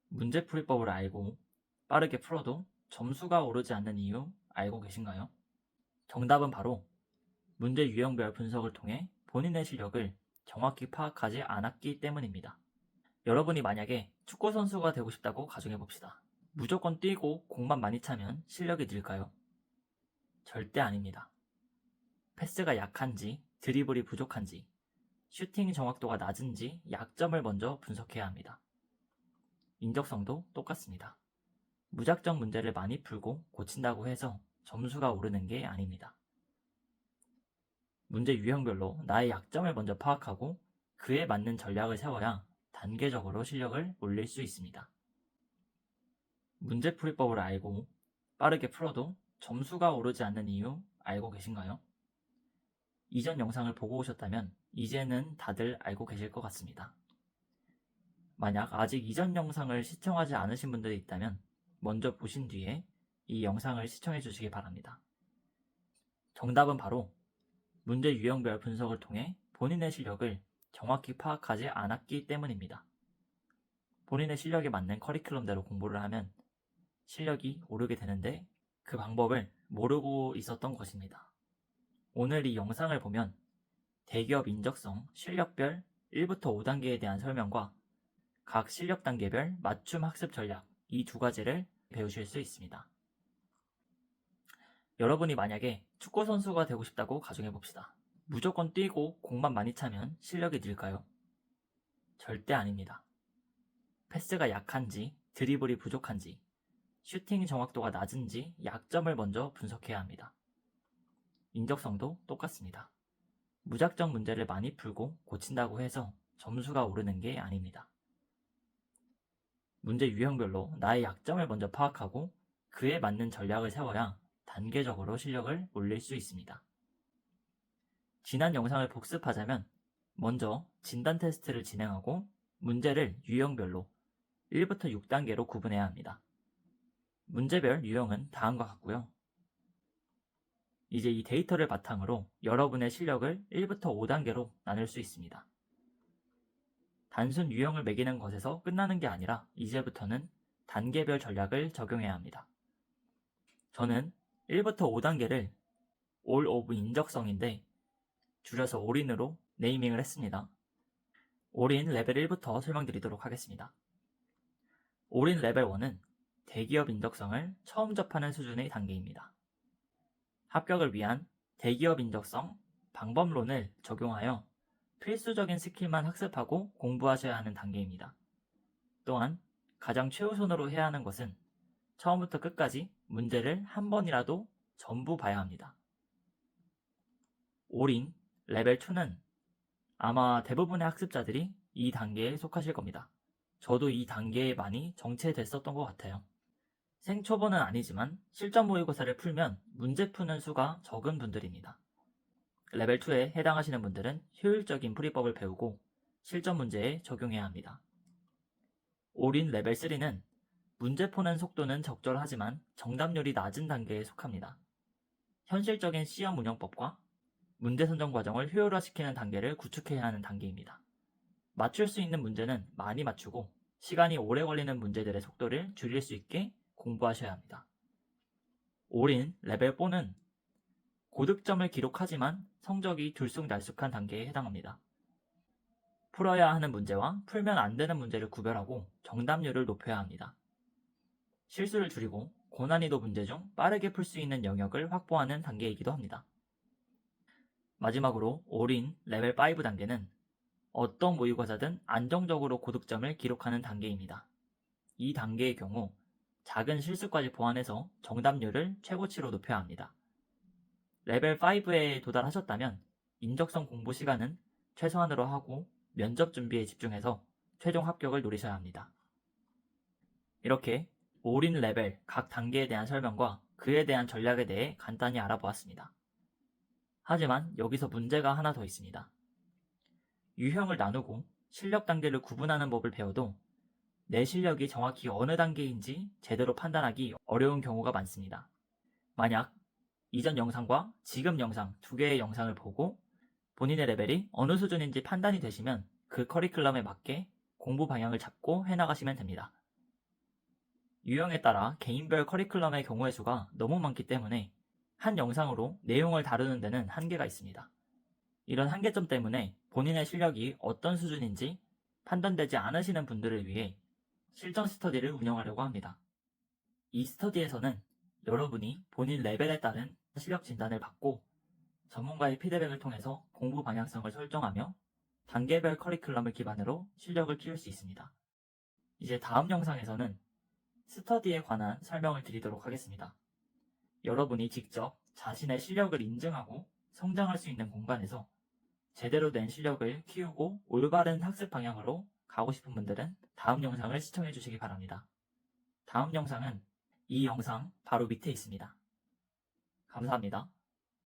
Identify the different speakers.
Speaker 1: 문제풀이법을 알고 빠르게 풀어도 점수가 오르지 않는 이유 알고 계신가요? 정답은 바로 문제 유형별 분석을 통해 본인의 실력을 정확히 파악하지 않았기 때문입니다. 여러분이 만약에 축구 선수가 되고 싶다고 가정해봅시다. 무조건 뛰고 공만 많이 차면 실력이 늘까요? 절대 아닙니다. 패스가 약한지, 드리블이 부족한지, 슈팅 정확도가 낮은지 약점을 먼저 분석해야 합니다. 인적성도 똑같습니다. 무작정 문제를 많이 풀고 고친다고 해서 점수가 오르는 게 아닙니다. 문제 유형별로 나의 약점을 먼저 파악하고 그에 맞는 전략을 세워야 단계적으로 실력을 올릴 수 있습니다. 문제풀이법을 알고 빠르게 풀어도 점수가 오르지 않는 이유 알고 계신가요? 이전 영상을 보고 오셨다면 이제는 다들 알고 계실 것 같습니다. 만약 아직 이전 영상을 시청하지 않으신 분들이 있다면 먼저 보신 뒤에 이 영상을 시청해 주시기 바랍니다. 정답은 바로 문제 유형별 분석을 통해 본인의 실력을 정확히 파악하지 않았기 때문입니다. 본인의 실력에 맞는 커리큘럼대로 공부를 하면 실력이 오르게 되는데 그 방법을 모르고 있었던 것입니다. 오늘 이 영상을 보면 대기업 인적성 실력별 1부터 5단계에 대한 설명과 각 실력 단계별 맞춤 학습 전략 이 두 가지를 배우실 수 있습니다. 여러분이 만약에 축구 선수가 되고 싶다고 가정해봅시다. 무조건 뛰고 공만 많이 차면 실력이 늘까요? 절대 아닙니다. 패스가 약한지, 드리블이 부족한지, 슈팅 정확도가 낮은지 약점을 먼저 분석해야 합니다. 인적성도 똑같습니다. 무작정 문제를 많이 풀고 고친다고 해서 점수가 오르는 게 아닙니다. 문제 유형별로 나의 약점을 먼저 파악하고 그에 맞는 전략을 세워야 단계적으로 실력을 올릴 수 있습니다. 지난 영상을 복습하자면 먼저 진단 테스트를 진행하고 문제를 유형별로 1부터 6단계로 구분해야 합니다. 문제별 유형은 다음과 같고요. 이제 이 데이터를 바탕으로 여러분의 실력을 1부터 5단계로 나눌 수 있습니다. 단순 유형을 매기는 것에서 끝나는 게 아니라 이제부터는 단계별 전략을 적용해야 합니다. 저는 1부터 5단계를 올 오브 인적성인데 줄여서 올인으로 네이밍을 했습니다. 올인 레벨 1부터 설명드리도록 하겠습니다. 올인 레벨 1은 대기업 인적성을 처음 접하는 수준의 단계입니다. 합격을 위한 대기업 인적성 방법론을 적용하여 필수적인 스킬만 학습하고 공부하셔야 하는 단계입니다. 또한 가장 최우선으로 해야 하는 것은 처음부터 끝까지 문제를 한 번이라도 전부 봐야 합니다. 올인 레벨 2는 아마 대부분의 학습자들이 이 단계에 속하실 겁니다. 저도 이 단계에 많이 정체됐었던 것 같아요. 생초보는 아니지만 실전 모의고사를 풀면 문제 푸는 수가 적은 분들입니다. 레벨 2에 해당하시는 분들은 효율적인 풀이법을 배우고 실전 문제에 적용해야 합니다. 올인 레벨 3는 문제 푸는 속도는 적절하지만 정답률이 낮은 단계에 속합니다. 현실적인 시험 운영법과 문제 선정 과정을 효율화시키는 단계를 구축해야 하는 단계입니다. 맞출 수 있는 문제는 많이 맞추고 시간이 오래 걸리는 문제들의 속도를 줄일 수 있게 공부하셔야 합니다. 올인 레벨 4는 고득점을 기록하지만 성적이 들쑥날쑥한 단계에 해당합니다. 풀어야 하는 문제와 풀면 안 되는 문제를 구별하고 정답률을 높여야 합니다. 실수를 줄이고 고난이도 문제 중 빠르게 풀 수 있는 영역을 확보하는 단계이기도 합니다. 마지막으로 올인 레벨 5 단계는 어떤 모의고사든 안정적으로 고득점을 기록하는 단계입니다. 이 단계의 경우 작은 실수까지 보완해서 정답률을 최고치로 높여야 합니다. 레벨 5에 도달하셨다면 인적성 공부 시간은 최소한으로 하고 면접 준비에 집중해서 최종 합격을 노리셔야 합니다. 이렇게 올인 레벨 각 단계에 대한 설명과 그에 대한 전략에 대해 간단히 알아보았습니다. 하지만 여기서 문제가 하나 더 있습니다. 유형을 나누고 실력 단계를 구분하는 법을 배워도 내 실력이 정확히 어느 단계인지 제대로 판단하기 어려운 경우가 많습니다. 만약 이전 영상과 지금 영상 두 개의 영상을 보고 본인의 레벨이 어느 수준인지 판단이 되시면 그 커리큘럼에 맞게 공부 방향을 잡고 해나가시면 됩니다. 유형에 따라 개인별 커리큘럼의 경우의 수가 너무 많기 때문에 한 영상으로 내용을 다루는 데는 한계가 있습니다. 이런 한계점 때문에 본인의 실력이 어떤 수준인지 판단되지 않으시는 분들을 위해 실전 스터디를 운영하려고 합니다. 이 스터디에서는 여러분이 본인 레벨에 따른 실력 진단을 받고 전문가의 피드백을 통해서 공부 방향성을 설정하며 단계별 커리큘럼을 기반으로 실력을 키울 수 있습니다. 이제 다음 영상에서는 스터디에 관한 설명을 드리도록 하겠습니다. 여러분이 직접 자신의 실력을 인증하고 성장할 수 있는 공간에서 제대로 된 실력을 키우고 올바른 학습 방향으로 가고 싶은 분들은 다음 영상을 시청해 주시기 바랍니다. 다음 영상은 이 영상 바로 밑에 있습니다. 감사합니다.